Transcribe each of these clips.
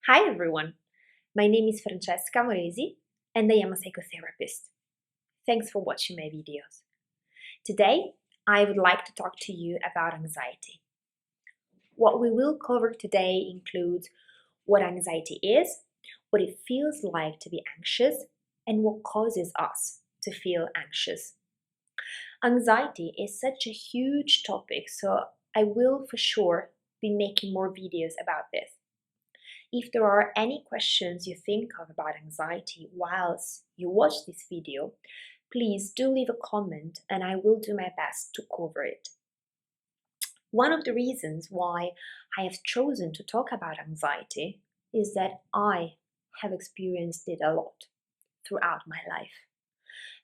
Hi everyone, my name is Francesca Moresi and I am a psychotherapist. Thanks for watching my videos. Today, I would like to talk to you about anxiety. What we will cover today includes what anxiety is, what it feels like to be anxious, and what causes us to feel anxious. Anxiety is such a huge topic, so I will for sure be making more videos about this. If there are any questions you think of about anxiety whilst you watch this video, please do leave a comment and I will do my best to cover it. One of the reasons why I have chosen to talk about anxiety is that I have experienced it a lot throughout my life.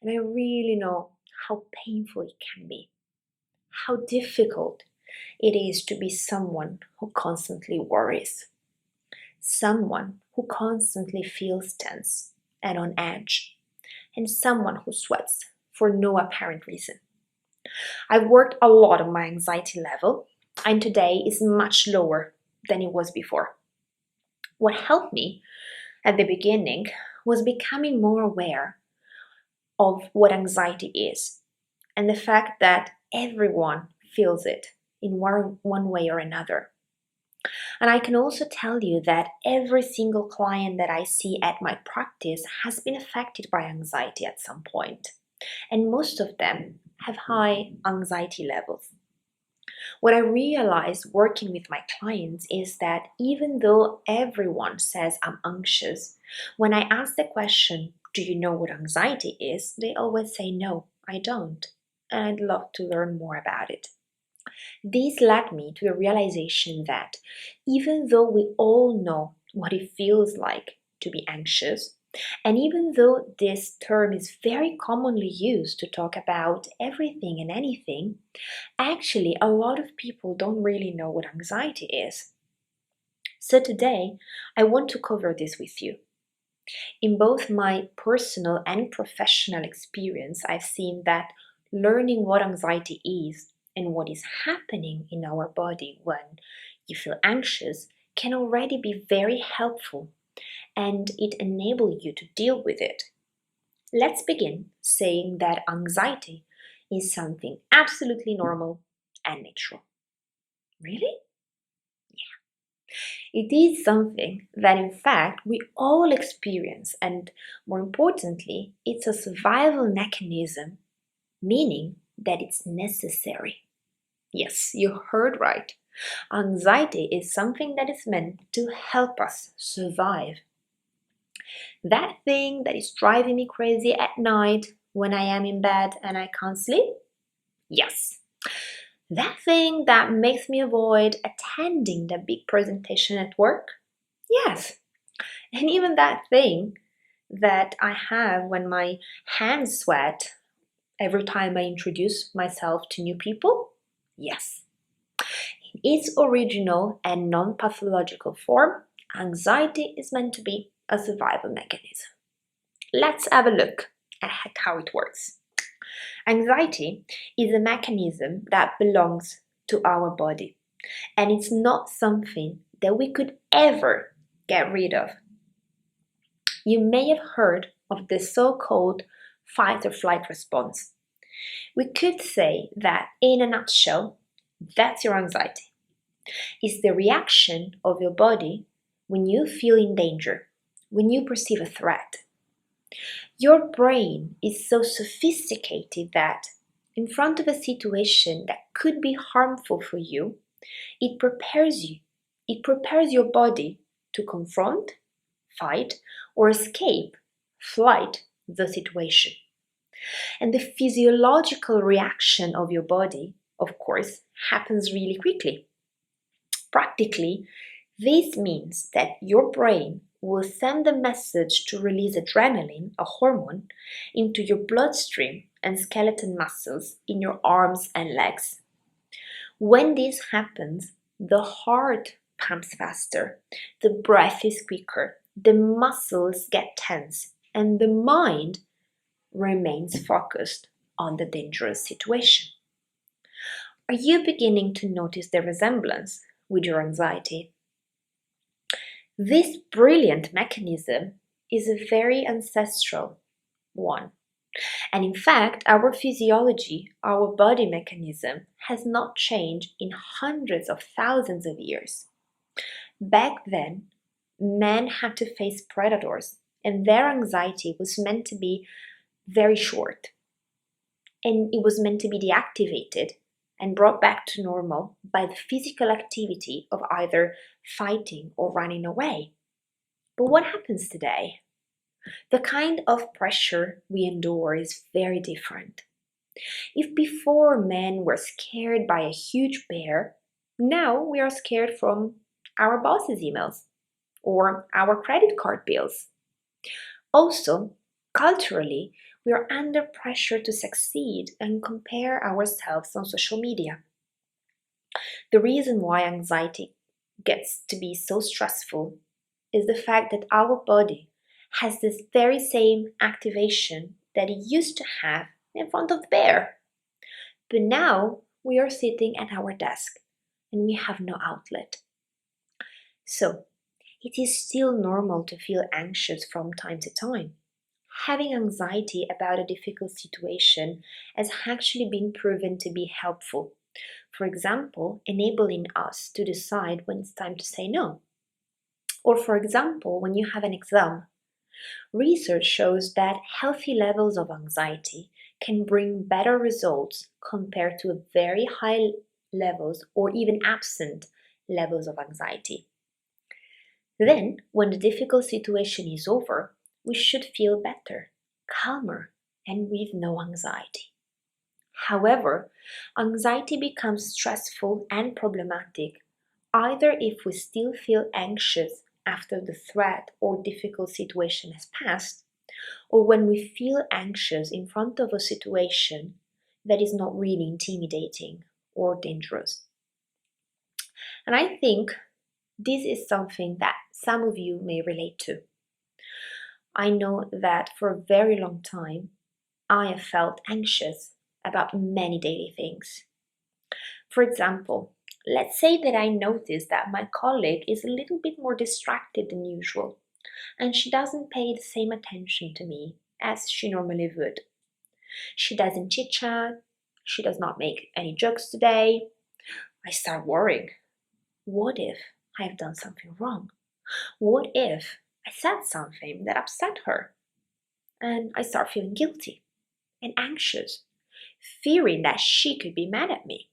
And I really know how painful it can be, how difficult it is to be someone who constantly worries. Someone who constantly feels tense and on edge, and someone who sweats for no apparent reason. I've worked a lot on my anxiety level, and today is much lower than it was before. What helped me at the beginning was becoming more aware of what anxiety is and the fact that everyone feels it in one way or another. And I can also tell you that every single client that I see at my practice has been affected by anxiety at some point, and most of them have high anxiety levels. What I realize working with my clients is that even though everyone says I'm anxious, when I ask the question, "Do you know what anxiety is?" they always say, "No, I don't, and I'd love to learn more about it." This led me to the realization that even though we all know what it feels like to be anxious, and even though this term is very commonly used to talk about everything and anything, actually a lot of people don't really know what anxiety is. So today, I want to cover this with you. In both my personal and professional experience, I've seen that learning what anxiety is and what is happening in our body when you feel anxious can already be very helpful and it enables you to deal with it. Let's begin saying that anxiety is something absolutely normal and natural. Really? It is something that, in fact, we all experience, and more importantly, it's a survival mechanism, meaning that it's necessary. Yes, you heard right. Anxiety is something that is meant to help us survive. That thing that is driving me crazy at night when I am in bed and I can't sleep? Yes. That thing that makes me avoid attending the big presentation at work? Yes. And even that thing that I have when my hands sweat every time I introduce myself to new people? Yes. In its original and non pathological form, anxiety is meant to be a survival mechanism. Let's have a look at how it works. Anxiety is a mechanism that belongs to our body, and it's not something that we could ever get rid of. You may have heard of the so-called fight or flight response. We could say that, in a nutshell, that's your anxiety. It's the reaction of your body when you feel in danger, when you perceive a threat. Your brain is so sophisticated that, in front of a situation that could be harmful for you, it prepares you. It prepares your body to confront, fight, or escape, flight, the situation. And the physiological reaction of your body, of course, happens really quickly. Practically, this means that your brain will send a message to release adrenaline, a hormone, into your bloodstream and skeletal muscles in your arms and legs. When this happens, the heart pumps faster, the breath is quicker, the muscles get tense, and the mind remains focused on the dangerous situation. Are you beginning to notice the resemblance with your anxiety? This brilliant mechanism is a very ancestral one. And in fact, our physiology, our body mechanism, has not changed in hundreds of thousands of years. Back then, men had to face predators, and their anxiety was meant to be very short. And it was meant to be deactivated and brought back to normal by the physical activity of either fighting or running away. But what happens today? The kind of pressure we endure is very different. If before men were scared by a huge bear, now we are scared from our boss's emails or our credit card bills. Also, culturally, we are under pressure to succeed and compare ourselves on social media. The reason why anxiety gets to be so stressful is the fact that our body has this very same activation that it used to have in front of the bear. But now we are sitting at our desk and we have no outlet. So, it is still normal to feel anxious from time to time. Having anxiety about a difficult situation has actually been proven to be helpful. For example, enabling us to decide when it's time to say no. Or, for example, when you have an exam, research shows that healthy levels of anxiety can bring better results compared to very high levels or even absent levels of anxiety. Then, when the difficult situation is over, we should feel better, calmer, and with no anxiety. However, anxiety becomes stressful and problematic either if we still feel anxious after the threat or difficult situation has passed, or when we feel anxious in front of a situation that is not really intimidating or dangerous. And I think this is something that some of you may relate to. I know that for a very long time, I have felt anxious about many daily things. For example, let's say that I notice that my colleague is a little bit more distracted than usual, and she doesn't pay the same attention to me as she normally would. She doesn't chit chat, she does not make any jokes today. I start worrying. What if I have done something wrong? What if I said something that upset her? And I start feeling guilty and anxious, fearing that she could be mad at me.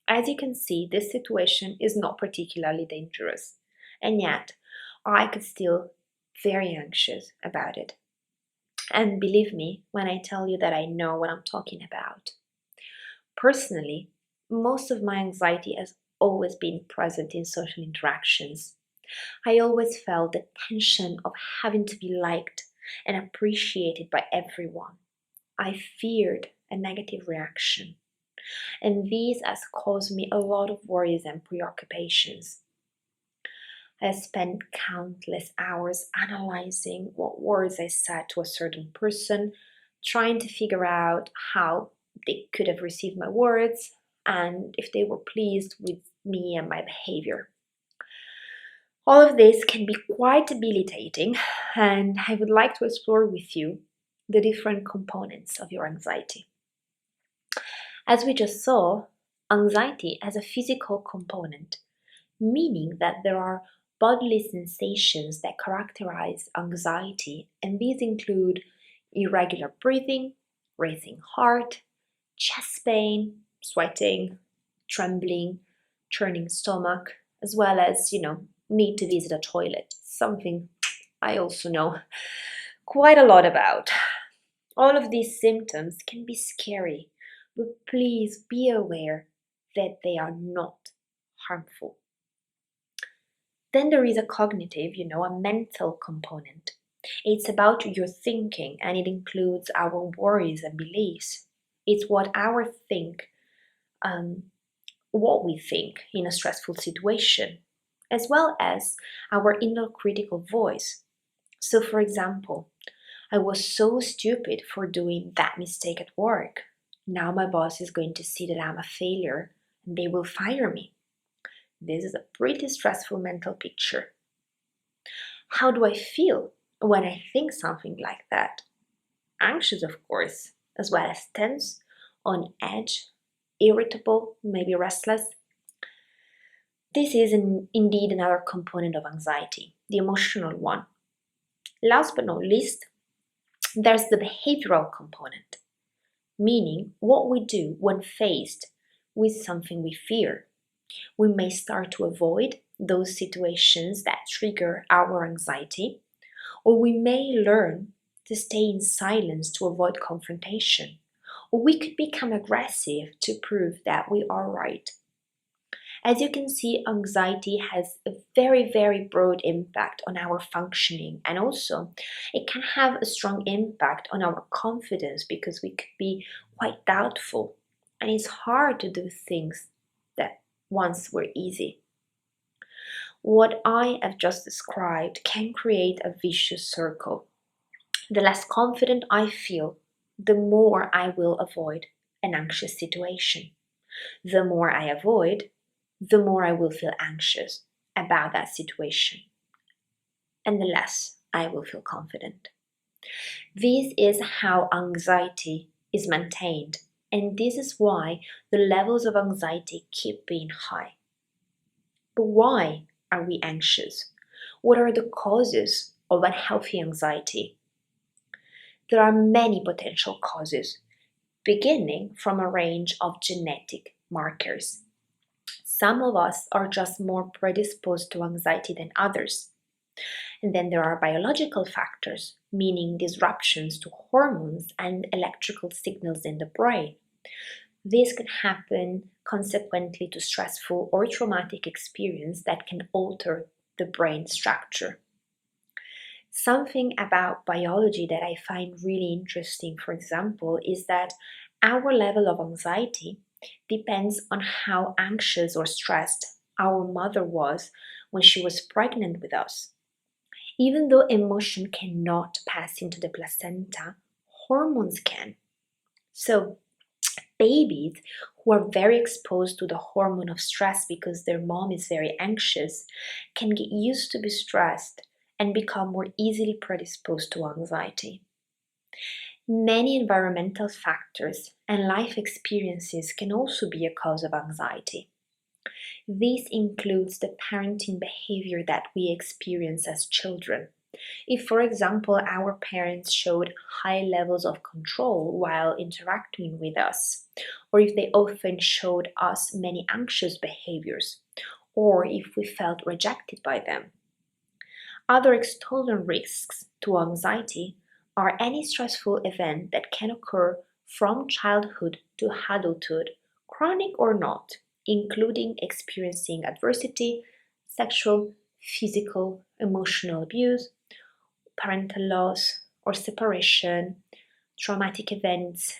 As you can see, this situation is not particularly dangerous, and yet I could still very anxious about it. And believe me when I tell you that I know what I'm talking about. Personally, most of my anxiety has always been present in social interactions. I always felt the tension of having to be liked and appreciated by everyone. I feared a negative reaction, and this has caused me a lot of worries and preoccupations. I spent countless hours analyzing what words I said to a certain person, trying to figure out how they could have received my words and if they were pleased with me and my behavior. All of this can be quite debilitating, and I would like to explore with you the different components of your anxiety. As we just saw, anxiety has a physical component, meaning that there are bodily sensations that characterize anxiety, and these include irregular breathing, racing heart, chest pain, sweating, trembling, churning stomach, as well as, need to visit a toilet, something I also know quite a lot about. All of these symptoms can be scary, but please be aware that they are not harmful. Then there is a cognitive, a mental component. It's about your thinking and it includes our worries and beliefs. It's what we think in a stressful situation, as well as our inner critical voice. So, for example, I was so stupid for doing that mistake at work. Now my boss is going to see that I'm a failure and they will fire me. This is a pretty stressful mental picture. How do I feel when I think something like that? Anxious, of course, as well as tense, on edge, irritable, maybe restless. This is indeed another component of anxiety, the emotional one. Last but not least, there's the behavioral component, meaning what we do when faced with something we fear. We may start to avoid those situations that trigger our anxiety, or we may learn to stay in silence to avoid confrontation, or we could become aggressive to prove that we are right. As you can see, anxiety has a very, very broad impact on our functioning, and also it can have a strong impact on our confidence because we could be quite doubtful, and it's hard to do things that once were easy. What I have just described can create a vicious circle. The less confident I feel, the more I will avoid an anxious situation. The more I avoid, the more I will feel anxious about that situation, and the less I will feel confident. This is how anxiety is maintained, and this is why the levels of anxiety keep being high. But why are we anxious? What are the causes of unhealthy anxiety? There are many potential causes, beginning from a range of genetic markers. Some of us are just more predisposed to anxiety than others. And then there are biological factors, meaning disruptions to hormones and electrical signals in the brain. This can happen consequently to stressful or traumatic experience that can alter the brain structure. Something about biology that I find really interesting, for example, is that our level of anxiety depends on how anxious or stressed our mother was when she was pregnant with us. Even though emotion cannot pass into the placenta, hormones can. So, babies who are very exposed to the hormone of stress because their mom is very anxious can get used to be stressed and become more easily predisposed to anxiety. Many environmental factors and life experiences can also be a cause of anxiety. This includes the parenting behavior that we experience as children. If, for example, our parents showed high levels of control while interacting with us, or if they often showed us many anxious behaviors, or if we felt rejected by them. Other external risks to anxiety are any stressful event that can occur from childhood to adulthood, chronic or not, including experiencing adversity, sexual, physical, emotional abuse, parental loss or separation, traumatic events,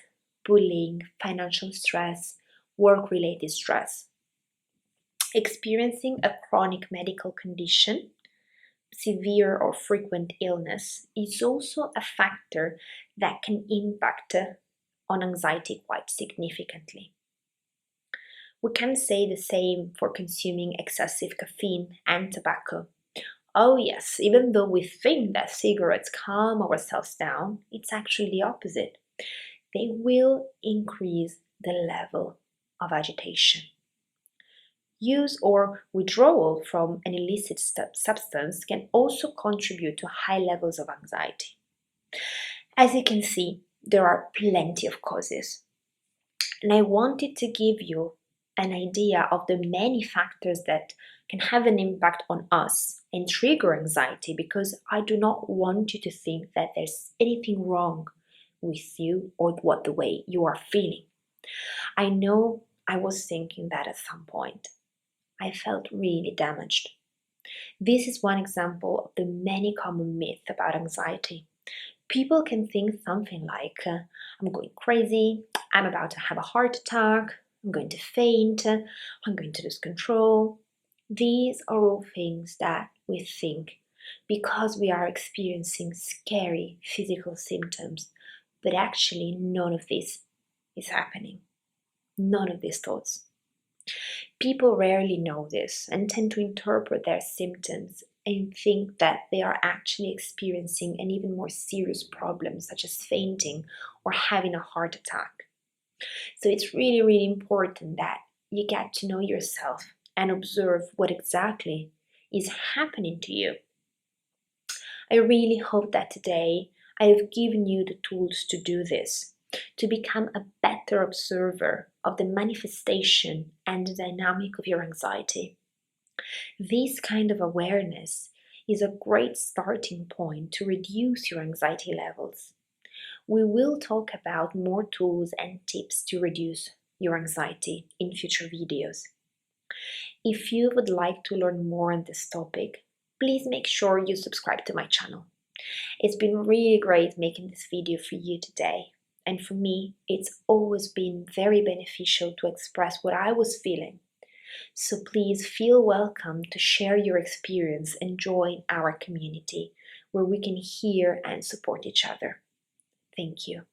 bullying, financial stress, work related stress. Experiencing a chronic medical condition, severe or frequent illness, is also a factor that can impact on anxiety quite significantly. We can say the same for consuming excessive caffeine and tobacco. Oh, yes, even though we think that cigarettes calm ourselves down, it's actually the opposite. They will increase the level of agitation. Use or withdrawal from an illicit substance can also contribute to high levels of anxiety. As you can see, there are plenty of causes, and I wanted to give you an idea of the many factors that can have an impact on us and trigger anxiety, because I do not want you to think that there's anything wrong with you or what the way you are feeling. I know I was thinking that at some point. I felt really damaged. This is one example of the many common myths about anxiety. People can think something like, I'm going crazy, I'm about to have a heart attack, I'm going to faint, I'm going to lose control. These are all things that we think because we are experiencing scary physical symptoms, but actually none of this is happening. None of these thoughts. People rarely know this and tend to interpret their symptoms and think that they are actually experiencing an even more serious problem, such as fainting or having a heart attack. So it's really, really important that you get to know yourself and observe what exactly is happening to you. I really hope that today I have given you the tools to do this, to become a better observer of the manifestation and the dynamic of your anxiety. This kind of awareness is a great starting point to reduce your anxiety levels. We will talk about more tools and tips to reduce your anxiety in future videos. If you would like to learn more on this topic, please make sure you subscribe to my channel. It's been really great making this video for you today, and for me, it's always been very beneficial to express what I was feeling. So please feel welcome to share your experience and join our community where we can hear and support each other. Thank you.